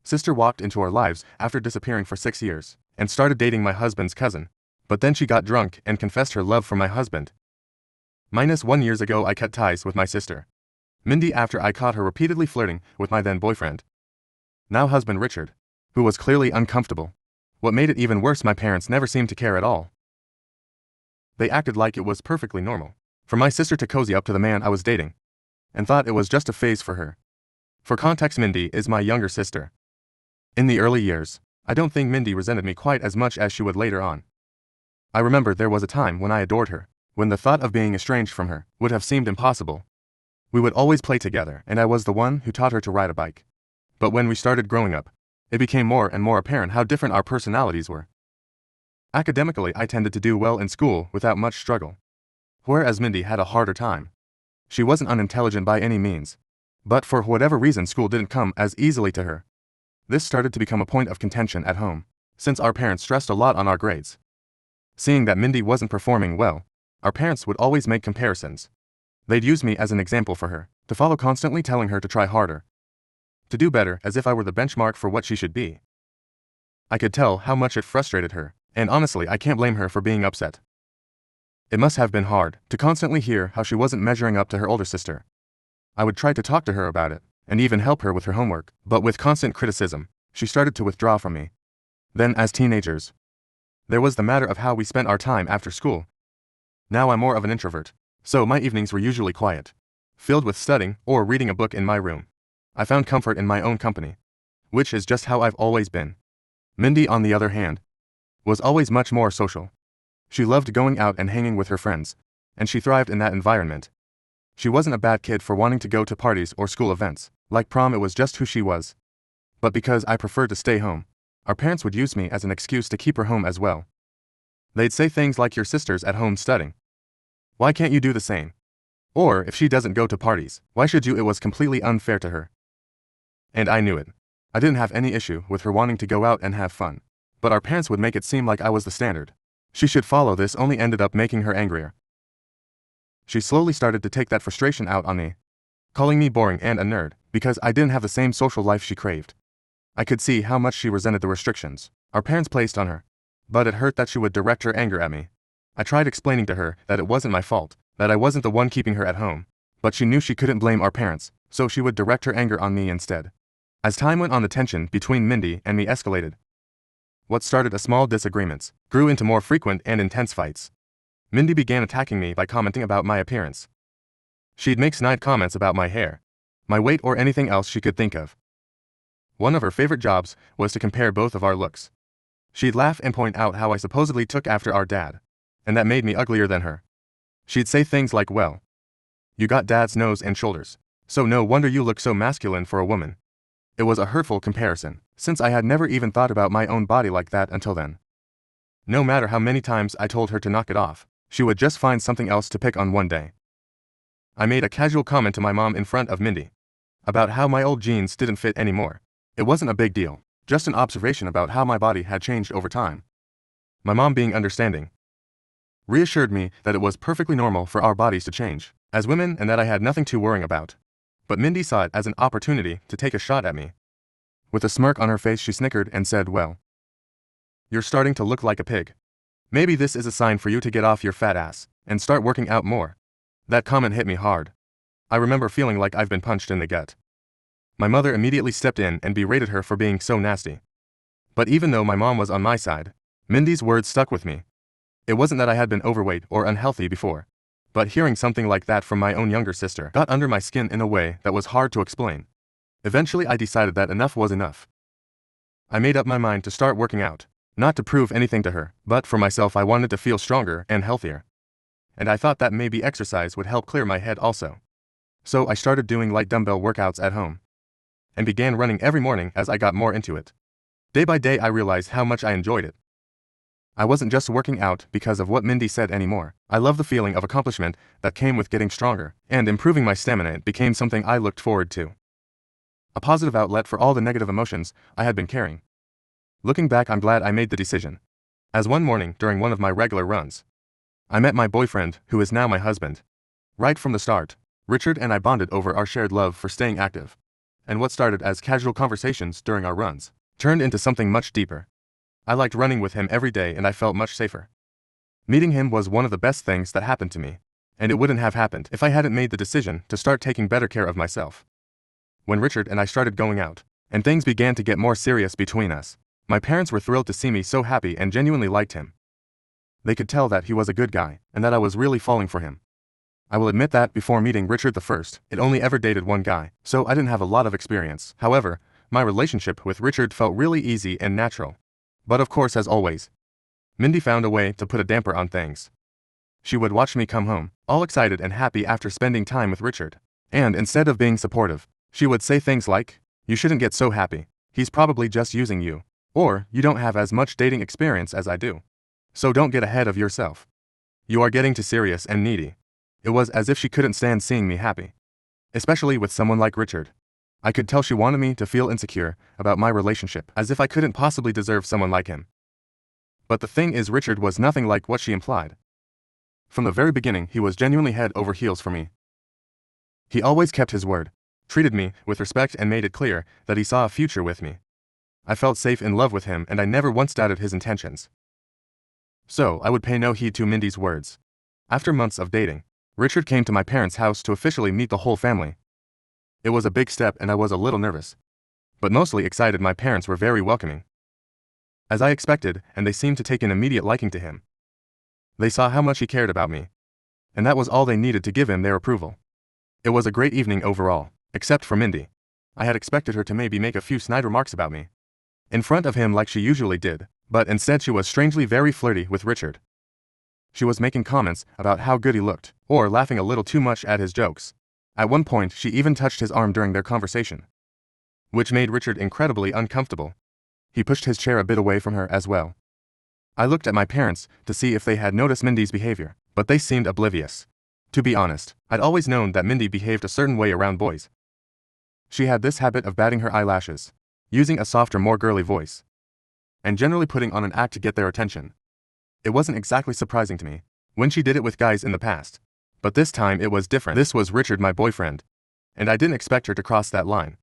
sister walked into our lives after disappearing for 6 years and started dating my husband's cousin. But then she got drunk and confessed her love for my husband. -1 years ago I cut ties with my sister, Mindy, after I caught her repeatedly flirting with my then boyfriend, now husband Richard, who was clearly uncomfortable. What made it even worse, my parents never seemed to care at all. They acted like it was perfectly normal for my sister to cozy up to the man I was dating, and thought it was just a phase for her. For context, Mindy is my younger sister. In the early years, I don't think Mindy resented me quite as much as she would later on. I remember there was a time when I adored her, when the thought of being estranged from her would have seemed impossible. We would always play together, and I was the one who taught her to ride a bike. But when we started growing up, it became more and more apparent how different our personalities were. Academically, I tended to do well in school without much struggle, whereas Mindy had a harder time. She wasn't unintelligent by any means, but for whatever reason school didn't come as easily to her. This started to become a point of contention at home, since our parents stressed a lot on our grades. Seeing that Mindy wasn't performing well, our parents would always make comparisons. They'd use me as an example for her to follow, constantly telling her to try harder, to do better, as if I were the benchmark for what she should be. I could tell how much it frustrated her, and honestly I can't blame her for being upset. It must have been hard to constantly hear how she wasn't measuring up to her older sister. I would try to talk to her about it, and even help her with her homework, but with constant criticism, she started to withdraw from me. Then, as teenagers, there was the matter of how we spent our time after school. Now I'm more of an introvert, so my evenings were usually quiet, filled with studying or reading a book in my room. I found comfort in my own company, which is just how I've always been. Mindy, on the other hand, was always much more social. She loved going out and hanging with her friends, and she thrived in that environment. She wasn't a bad kid for wanting to go to parties or school events, like prom. It was just who she was. But because I preferred to stay home, our parents would use me as an excuse to keep her home as well. They'd say things like, "Your sister's at home studying. Why can't you do the same?" Or, "If she doesn't go to parties, why should you?" It was completely unfair to her. And I knew it. I didn't have any issue with her wanting to go out and have fun, but our parents would make it seem like I was the standard she should follow. This only ended up making her angrier. She slowly started to take that frustration out on me, calling me boring and a nerd because I didn't have the same social life she craved. I could see how much she resented the restrictions our parents placed on her, but it hurt that she would direct her anger at me. I tried explaining to her that it wasn't my fault, that I wasn't the one keeping her at home, but she knew she couldn't blame our parents, so she would direct her anger on me instead. As time went on, the tension between Mindy and me escalated. What started as small disagreements grew into more frequent and intense fights. Mindy began attacking me by commenting about my appearance. She'd make snide comments about my hair, my weight, or anything else she could think of. One of her favorite jobs was to compare both of our looks. She'd laugh and point out how I supposedly took after our dad, and that made me uglier than her. She'd say things like, "Well, you got dad's nose and shoulders, so no wonder you look so masculine for a woman." It was a hurtful comparison, since I had never even thought about my own body like that until then. No matter how many times I told her to knock it off, she would just find something else to pick on one day. I made a casual comment to my mom in front of Mindy about how my old jeans didn't fit anymore. It wasn't a big deal, just an observation about how my body had changed over time. My mom, being understanding, reassured me that it was perfectly normal for our bodies to change as women and that I had nothing to worry about. But Mindy saw it as an opportunity to take a shot at me. With a smirk on her face, she snickered and said, "Well, you're starting to look like a pig. Maybe this is a sign for you to get off your fat ass and start working out more." That comment hit me hard. I remember feeling like I've been punched in the gut. My mother immediately stepped in and berated her for being so nasty. But even though my mom was on my side, Mindy's words stuck with me. It wasn't that I had been overweight or unhealthy before, but hearing something like that from my own younger sister got under my skin in a way that was hard to explain. Eventually I decided that enough was enough. I made up my mind to start working out, not to prove anything to her, but for myself. I wanted to feel stronger and healthier. And I thought that maybe exercise would help clear my head also. So I started doing light dumbbell workouts at home, and began running every morning as I got more into it. Day by day I realized how much I enjoyed it. I wasn't just working out because of what Mindy said anymore. I loved the feeling of accomplishment that came with getting stronger and improving my stamina. It became something I looked forward to, a positive outlet for all the negative emotions I had been carrying. Looking back, I'm glad I made the decision, as one morning during one of my regular runs, I met my boyfriend, who is now my husband. Right from the start, Richard and I bonded over our shared love for staying active And what started as casual conversations during our runs turned into something much deeper. I liked running with him every day and I felt much safer. Meeting him was one of the best things that happened to me, and it wouldn't have happened if I hadn't made the decision to start taking better care of myself. When Richard and I started going out, and things began to get more serious between us, my parents were thrilled to see me so happy and genuinely liked him. They could tell that he was a good guy, and that I was really falling for him. I will admit that before meeting Richard the first, it only ever dated one guy, so I didn't have a lot of experience. However, my relationship with Richard felt really easy and natural. But of course, as always, Mindy found a way to put a damper on things. She would watch me come home, all excited and happy after spending time with Richard. And instead of being supportive, she would say things like, "You shouldn't get so happy. He's probably just using you. Or, you don't have as much dating experience as I do. So don't get ahead of yourself. You are getting too serious and needy." It was as if she couldn't stand seeing me happy. Especially with someone like Richard. I could tell she wanted me to feel insecure about my relationship, as if I couldn't possibly deserve someone like him. But the thing is, Richard was nothing like what she implied. From the very beginning, he was genuinely head over heels for me. He always kept his word, treated me with respect and made it clear that he saw a future with me. I felt safe in love with him and I never once doubted his intentions. So, I would pay no heed to Mindy's words. After months of dating, Richard came to my parents' house to officially meet the whole family. It was a big step and I was a little nervous. But mostly excited. My parents were very welcoming, as I expected, and they seemed to take an immediate liking to him. They saw how much he cared about me, and that was all they needed to give him their approval. It was a great evening overall, except for Mindy. I had expected her to maybe make a few snide remarks about me in front of him like she usually did, but instead she was strangely very flirty with Richard. She was making comments about how good he looked, or laughing a little too much at his jokes. At one point, she even touched his arm during their conversation, which made Richard incredibly uncomfortable. He pushed his chair a bit away from her as well. I looked at my parents to see if they had noticed Mindy's behavior, but they seemed oblivious. To be honest, I'd always known that Mindy behaved a certain way around boys. She had this habit of batting her eyelashes, using a softer, more girly voice, and generally putting on an act to get their attention. It wasn't exactly surprising to me when she did it with guys in the past, but this time it was different. This was Richard, my boyfriend, and I didn't expect her to cross that line.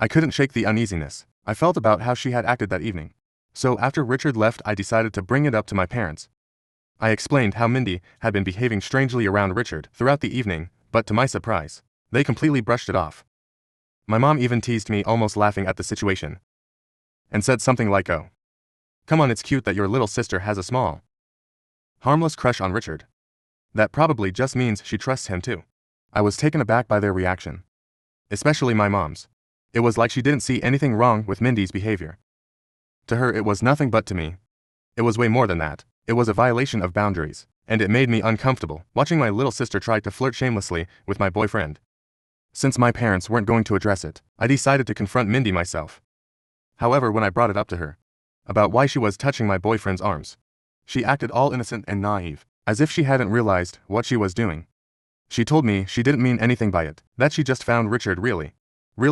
I couldn't shake the uneasiness I felt about how she had acted that evening. So after Richard left, I decided to bring it up to my parents. I explained how Mindy had been behaving strangely around Richard throughout the evening, but to my surprise, they completely brushed it off. My mom even teased me, almost laughing at the situation, and said something like, "Oh, come on, it's cute that your little sister has a small, harmless crush on Richard. That probably just means she trusts him too." I was taken aback by their reaction, especially my mom's. It was like she didn't see anything wrong with Mindy's behavior. To her, it was nothing, but to me, it was way more than that. It was a violation of boundaries, and it made me uncomfortable watching my little sister try to flirt shamelessly with my boyfriend. Since my parents weren't going to address it, I decided to confront Mindy myself. However, when I brought it up to her about why she was touching my boyfriend's arms, she acted all innocent and naive, as if she hadn't realized what she was doing. She told me she didn't mean anything by it, that she just found Richard really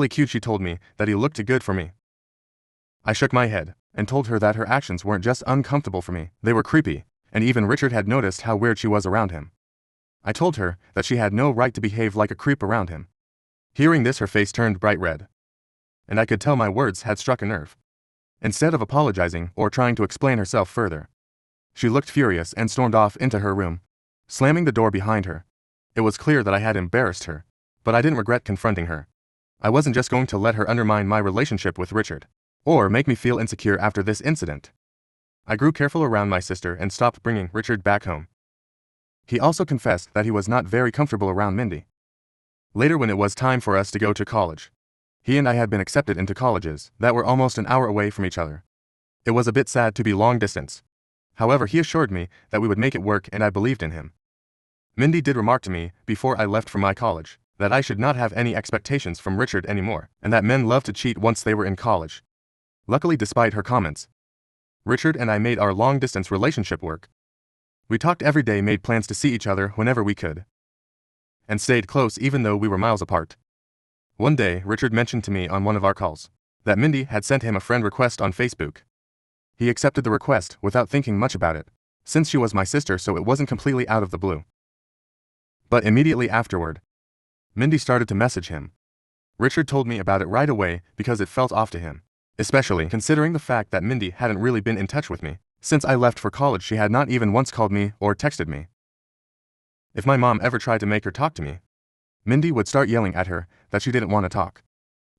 cute. She told me that he looked too good for me. I shook my head and told her that her actions weren't just uncomfortable for me, they were creepy, and even Richard had noticed how weird she was around him. I told her that she had no right to behave like a creep around him. Hearing this, her face turned bright red, and I could tell my words had struck a nerve. Instead of apologizing or trying to explain herself further, she looked furious and stormed off into her room, slamming the door behind her. It was clear that I had embarrassed her, but I didn't regret confronting her. I wasn't just going to let her undermine my relationship with Richard, or make me feel insecure after this incident. I grew careful around my sister and stopped bringing Richard back home. He also confessed that he was not very comfortable around Mindy. Later, when it was time for us to go to college, he and I had been accepted into colleges that were almost an hour away from each other. It was a bit sad to be long distance. However, he assured me that we would make it work, and I believed in him. Mindy did remark to me before I left for my college that I should not have any expectations from Richard anymore, and that men love to cheat once they were in college. Luckily, despite her comments, Richard and I made our long-distance relationship work. We talked every day, made plans to see each other whenever we could, and stayed close even though we were miles apart. One day, Richard mentioned to me on one of our calls that Mindy had sent him a friend request on Facebook. He accepted the request without thinking much about it, since she was my sister, so it wasn't completely out of the blue. But immediately afterward, Mindy started to message him, Richard told me about it right away because it felt off to him, especially considering the fact that Mindy hadn't really been in touch with me. Since I left for college, she had not even once called me or texted me. If my mom ever tried to make her talk to me, Mindy would start yelling at her that she didn't want to talk.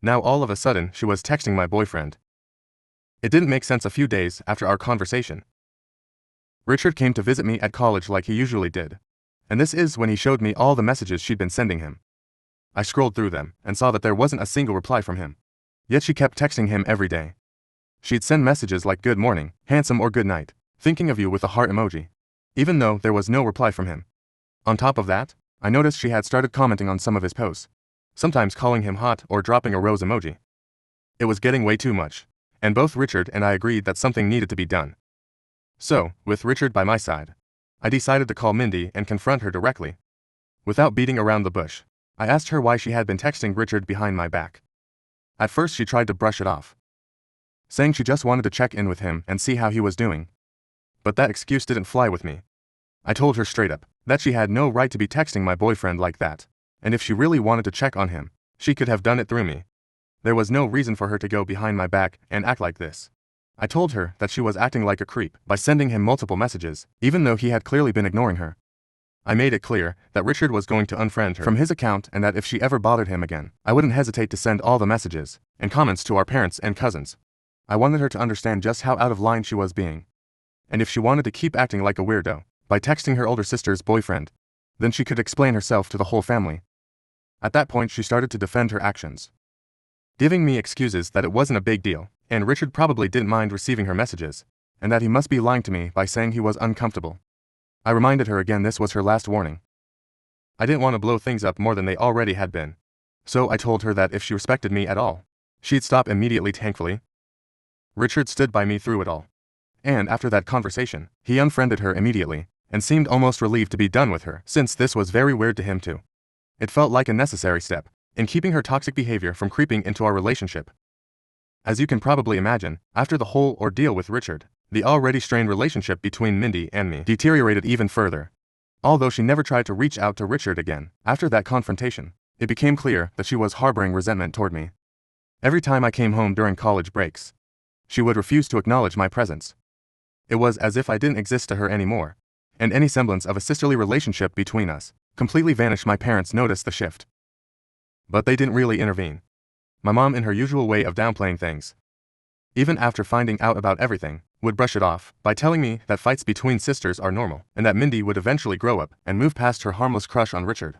Now all of a sudden she was texting my boyfriend. It didn't make sense. A few days after our conversation, Richard came to visit me at college like he usually did, and this is when he showed me all the messages she'd been sending him. I scrolled through them and saw that there wasn't a single reply from him. Yet she kept texting him every day. She'd send messages like good morning, handsome, or good night, thinking of you with a heart emoji, even though there was no reply from him. On top of that, I noticed she had started commenting on some of his posts, sometimes calling him hot or dropping a rose emoji. It was getting way too much, and both Richard and I agreed that something needed to be done. So, with Richard by my side, I decided to call Mindy and confront her directly. Without beating around the bush, I asked her why she had been texting Richard behind my back. At first she tried to brush it off, saying she just wanted to check in with him and see how he was doing. But that excuse didn't fly with me. I told her straight up that she had no right to be texting my boyfriend like that, and if she really wanted to check on him, she could have done it through me. There was no reason for her to go behind my back and act like this. I told her that she was acting like a creep by sending him multiple messages, even though he had clearly been ignoring her. I made it clear that Richard was going to unfriend her from his account and that if she ever bothered him again, I wouldn't hesitate to send all the messages and comments to our parents and cousins. I wanted her to understand just how out of line she was being. And if she wanted to keep acting like a weirdo by texting her older sister's boyfriend, then she could explain herself to the whole family. At that point she started to defend her actions, giving me excuses that it wasn't a big deal, and Richard probably didn't mind receiving her messages, and that he must be lying to me by saying he was uncomfortable. I reminded her again this was her last warning. I didn't want to blow things up more than they already had been, so I told her that if she respected me at all, she'd stop immediately. Thankfully, Richard stood by me through it all. And after that conversation, he unfriended her immediately, and seemed almost relieved to be done with her, since this was very weird to him too. It felt like a necessary step in keeping her toxic behavior from creeping into our relationship. As you can probably imagine, after the whole ordeal with Richard, the already strained relationship between Mindy and me deteriorated even further. Although she never tried to reach out to Richard again after that confrontation, it became clear that she was harboring resentment toward me. Every time I came home during college breaks, she would refuse to acknowledge my presence. It was as if I didn't exist to her anymore, and any semblance of a sisterly relationship between us completely vanished. My parents noticed the shift, but they didn't really intervene. My mom, in her usual way of downplaying things, even after finding out about everything, would brush it off by telling me that fights between sisters are normal and that Mindy would eventually grow up and move past her harmless crush on Richard.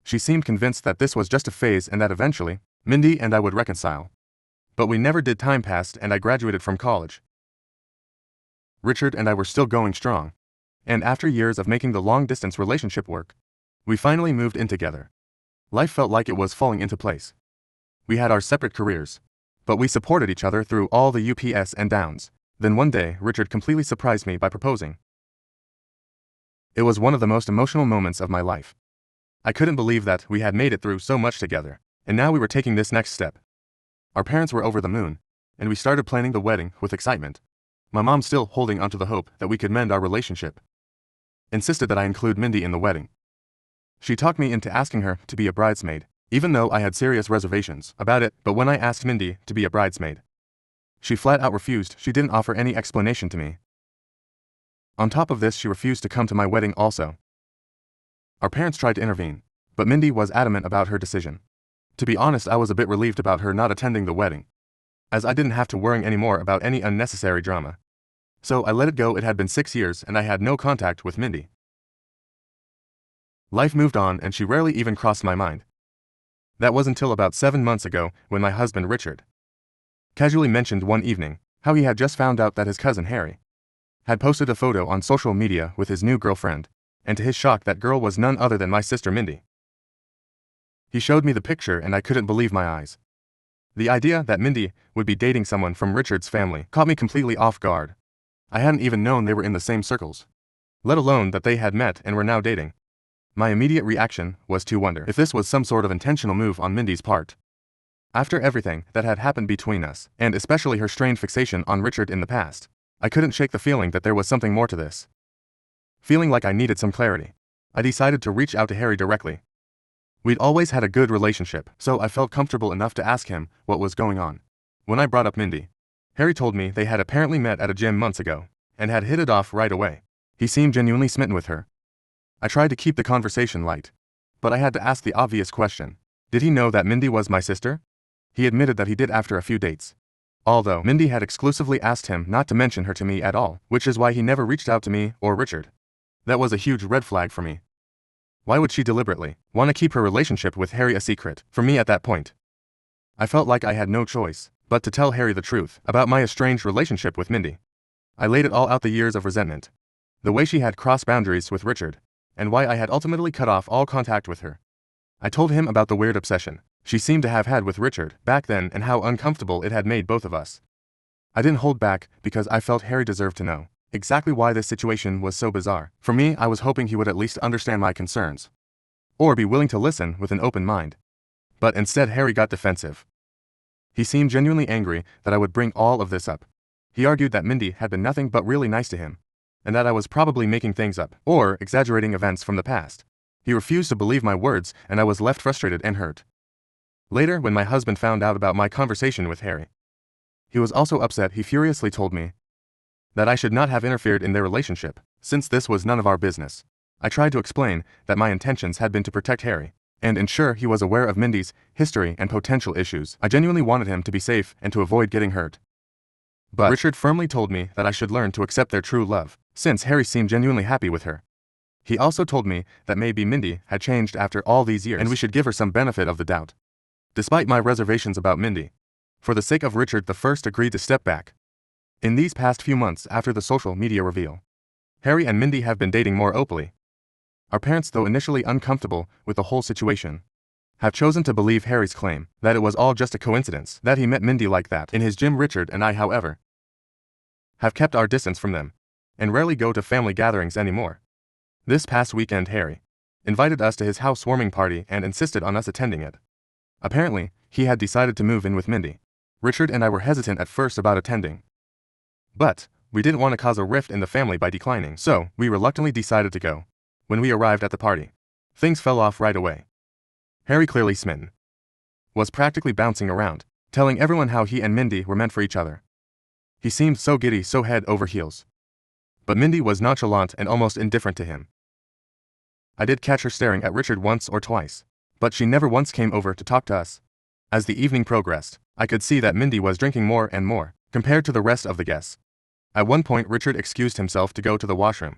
She seemed convinced that this was just a phase and that eventually, Mindy and I would reconcile. But we never did. Time passed and I graduated from college. Richard and I were still going strong, and after years of making the long-distance relationship work, we finally moved in together. Life felt like it was falling into place. We had our separate careers, but we supported each other through all the ups and downs. Then one day, Richard completely surprised me by proposing. It was one of the most emotional moments of my life. I couldn't believe that we had made it through so much together, and now we were taking this next step. Our parents were over the moon, and we started planning the wedding with excitement. My mom, still holding onto the hope that we could mend our relationship, insisted that I include Mindy in the wedding. She talked me into asking her to be a bridesmaid, even though I had serious reservations about it. But when I asked Mindy to be a bridesmaid, she flat out refused. She didn't offer any explanation to me. On top of this, she refused to come to my wedding also. Our parents tried to intervene, but Mindy was adamant about her decision. To be honest, I was a bit relieved about her not attending the wedding, as I didn't have to worry anymore about any unnecessary drama. So I let it go. It had been 6 years and I had no contact with Mindy. Life moved on and she rarely even crossed my mind. That was until about 7 months ago when my husband Richard casually mentioned one evening how he had just found out that his cousin Harry had posted a photo on social media with his new girlfriend, and to his shock that girl was none other than my sister Mindy. He showed me the picture and I couldn't believe my eyes. The idea that Mindy would be dating someone from Richard's family caught me completely off guard. I hadn't even known they were in the same circles, let alone that they had met and were now dating. My immediate reaction was to wonder if this was some sort of intentional move on Mindy's part. After everything that had happened between us, and especially her strained fixation on Richard in the past, I couldn't shake the feeling that there was something more to this. Feeling like I needed some clarity, I decided to reach out to Harry directly. We'd always had a good relationship, so I felt comfortable enough to ask him what was going on. When I brought up Mindy, Harry told me they had apparently met at a gym months ago, and had hit it off right away. He seemed genuinely smitten with her. I tried to keep the conversation light, but I had to ask the obvious question. Did he know that Mindy was my sister? He admitted that he did after a few dates, although Mindy had exclusively asked him not to mention her to me at all, which is why he never reached out to me or Richard. That was a huge red flag for me. Why would she deliberately want to keep her relationship with Harry a secret from me at that point? I felt like I had no choice but to tell Harry the truth about my estranged relationship with Mindy. I laid it all out, the years of resentment, the way she had crossed boundaries with Richard, and why I had ultimately cut off all contact with her. I told him about the weird obsession she seemed to have had with Richard back then and how uncomfortable it had made both of us. I didn't hold back because I felt Harry deserved to know exactly why this situation was so bizarre. For me, I was hoping he would at least understand my concerns, or be willing to listen with an open mind. But instead, Harry got defensive. He seemed genuinely angry that I would bring all of this up. He argued that Mindy had been nothing but really nice to him, and that I was probably making things up or exaggerating events from the past. He refused to believe my words, and I was left frustrated and hurt. Later, when my husband found out about my conversation with Harry, he was also upset. He furiously told me that I should not have interfered in their relationship, since this was none of our business. I tried to explain that my intentions had been to protect Harry and ensure he was aware of Mindy's history and potential issues. I genuinely wanted him to be safe and to avoid getting hurt. But Richard firmly told me that I should learn to accept their true love, since Harry seemed genuinely happy with her. He also told me that maybe Mindy had changed after all these years, and we should give her some benefit of the doubt. Despite my reservations about Mindy, for the sake of Richard, the first agreed to step back. In these past few months after the social media reveal, Harry and Mindy have been dating more openly. Our parents, though initially uncomfortable with the whole situation, have chosen to believe Harry's claim that it was all just a coincidence that he met Mindy like that in his gym. Richard and I, however, have kept our distance from them and rarely go to family gatherings anymore. This past weekend, Harry invited us to his housewarming party and insisted on us attending it. Apparently, he had decided to move in with Mindy. Richard and I were hesitant at first about attending, but we didn't want to cause a rift in the family by declining, so we reluctantly decided to go. When we arrived at the party, things fell off right away. Harry, clearly smitten, was practically bouncing around, telling everyone how he and Mindy were meant for each other. He seemed so giddy, so head over heels. But Mindy was nonchalant and almost indifferent to him. I did catch her staring at Richard once or twice, but she never once came over to talk to us. As the evening progressed, I could see that Mindy was drinking more and more, compared to the rest of the guests. At one point, Richard excused himself to go to the washroom,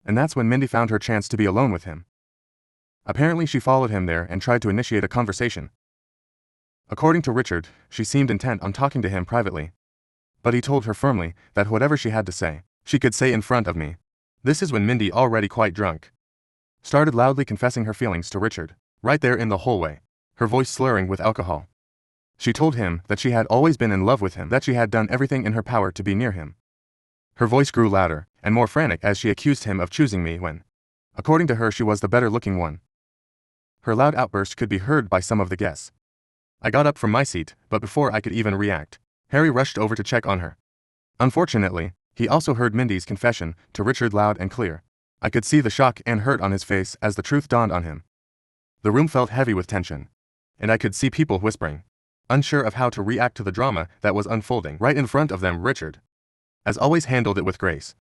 and that's when Mindy found her chance to be alone with him. Apparently, she followed him there and tried to initiate a conversation. According to Richard, she seemed intent on talking to him privately, but he told her firmly that whatever she had to say, she could say in front of me. This is when Mindy, already quite drunk, started loudly confessing her feelings to Richard, right there in the hallway, her voice slurring with alcohol. She told him that she had always been in love with him, that she had done everything in her power to be near him. Her voice grew louder and more frantic as she accused him of choosing me when, according to her, she was the better-looking one. Her loud outburst could be heard by some of the guests. I got up from my seat, but before I could even react, Harry rushed over to check on her. Unfortunately, he also heard Mindy's confession to Richard loud and clear. I could see the shock and hurt on his face as the truth dawned on him. The room felt heavy with tension, and I could see people whispering, unsure of how to react to the drama that was unfolding right in front of them. Richard, as always, handled it with grace.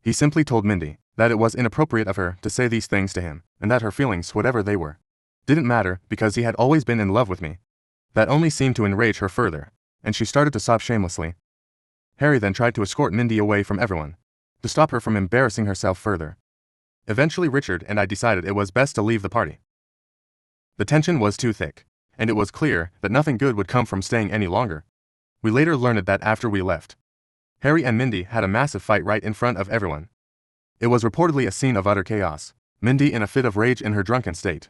He simply told Mindy that it was inappropriate of her to say these things to him, and that her feelings, whatever they were, didn't matter because he had always been in love with me. That only seemed to enrage her further, and she started to sob shamelessly. Harry then tried to escort Mindy away from everyone, to stop her from embarrassing herself further. Eventually, Richard and I decided it was best to leave the party. The tension was too thick, and it was clear that nothing good would come from staying any longer. We later learned that after we left, Harry and Mindy had a massive fight right in front of everyone. It was reportedly a scene of utter chaos. Mindy, in a fit of rage in her drunken state,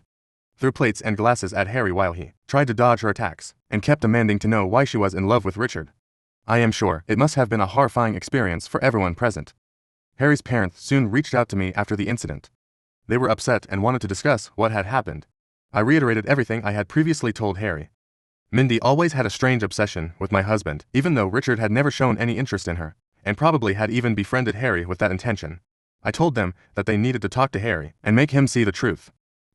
threw plates and glasses at Harry while he tried to dodge her attacks, and kept demanding to know why she was in love with Richard. I am sure it must have been a horrifying experience for everyone present. Harry's parents soon reached out to me after the incident. They were upset and wanted to discuss what had happened. I reiterated everything I had previously told Harry. Mindy always had a strange obsession with my husband, even though Richard had never shown any interest in her, and probably had even befriended Harry with that intention. I told them that they needed to talk to Harry and make him see the truth.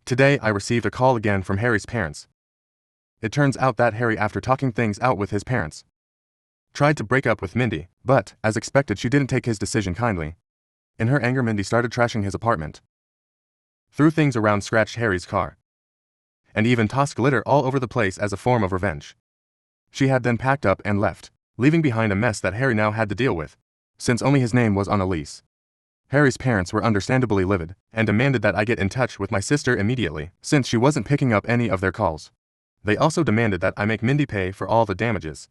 Today I received a call again from Harry's parents. It turns out that Harry, after talking things out with his parents, tried to break up with Mindy, but, as expected, she didn't take his decision kindly. In her anger, Mindy started trashing his apartment, threw things around, scratched Harry's car, and even tossed glitter all over the place as a form of revenge. She had then packed up and left, leaving behind a mess that Harry now had to deal with, since only his name was on a lease. Harry's parents were understandably livid, and demanded that I get in touch with my sister immediately, since she wasn't picking up any of their calls. They also demanded that I make Mindy pay for all the damages.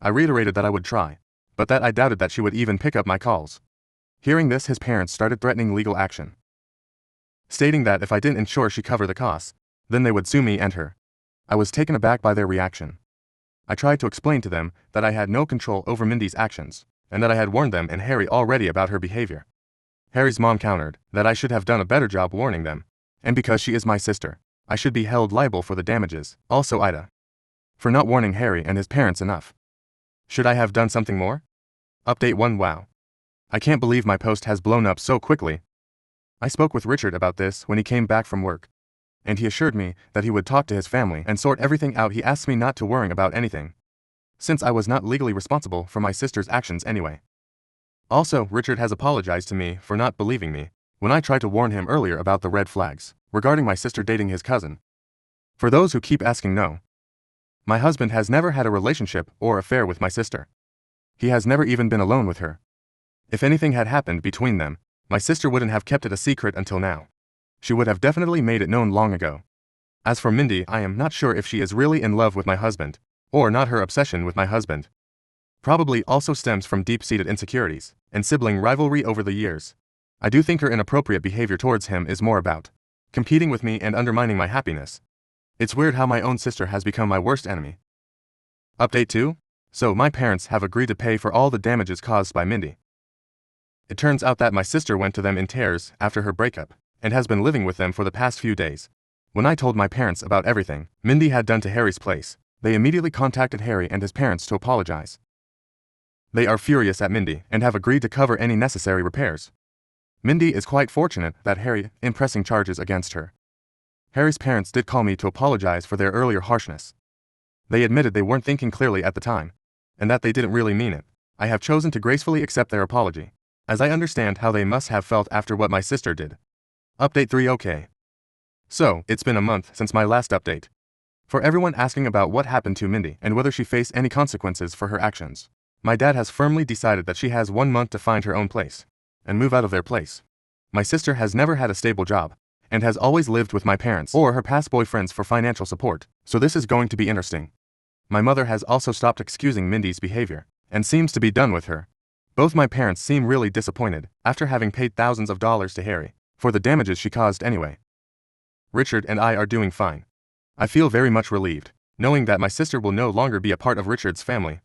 I reiterated that I would try, but that I doubted that she would even pick up my calls. Hearing this, his parents started threatening legal action, stating that if I didn't ensure she cover the costs, then they would sue me and her. I was taken aback by their reaction. I tried to explain to them that I had no control over Mindy's actions, and that I had warned them and Harry already about her behavior. Harry's mom countered that I should have done a better job warning them, and because she is my sister, I should be held liable for the damages, also Ida, for not warning Harry and his parents enough. Should I have done something more? Update 1. Wow. I can't believe my post has blown up so quickly. I spoke with Richard about this when he came back from work, and he assured me that he would talk to his family and sort everything out. He asked me not to worry about anything, since I was not legally responsible for my sister's actions anyway. Also, Richard has apologized to me for not believing me when I tried to warn him earlier about the red flags regarding my sister dating his cousin. For those who keep asking, no, my husband has never had a relationship or affair with my sister. He has never even been alone with her. If anything had happened between them, my sister wouldn't have kept it a secret until now. She would have definitely made it known long ago. As for Mindy, I am not sure if she is really in love with my husband, or not. Her obsession with my husband probably also stems from deep-seated insecurities and sibling rivalry over the years. I do think her inappropriate behavior towards him is more about competing with me and undermining my happiness. It's weird how my own sister has become my worst enemy. Update 2. So my parents have agreed to pay for all the damages caused by Mindy. It turns out that my sister went to them in tears after her breakup, and has been living with them for the past few days. When I told my parents about everything Mindy had done to Harry's place, they immediately contacted Harry and his parents to apologize. They are furious at Mindy and have agreed to cover any necessary repairs. Mindy is quite fortunate that Harry is pressing charges against her. Harry's parents did call me to apologize for their earlier harshness. They admitted they weren't thinking clearly at the time, and that they didn't really mean it. I have chosen to gracefully accept their apology, as I understand how they must have felt after what my sister did. Update 3. Okay. So, it's been a month since my last update. For everyone asking about what happened to Mindy and whether she faced any consequences for her actions, my dad has firmly decided that she has 1 month to find her own place and move out of their place. My sister has never had a stable job and has always lived with my parents or her past boyfriends for financial support, so this is going to be interesting. My mother has also stopped excusing Mindy's behavior and seems to be done with her. Both my parents seem really disappointed after having paid thousands of dollars to Harry for the damages she caused anyway. Richard and I are doing fine. I feel very much relieved, knowing that my sister will no longer be a part of Richard's family.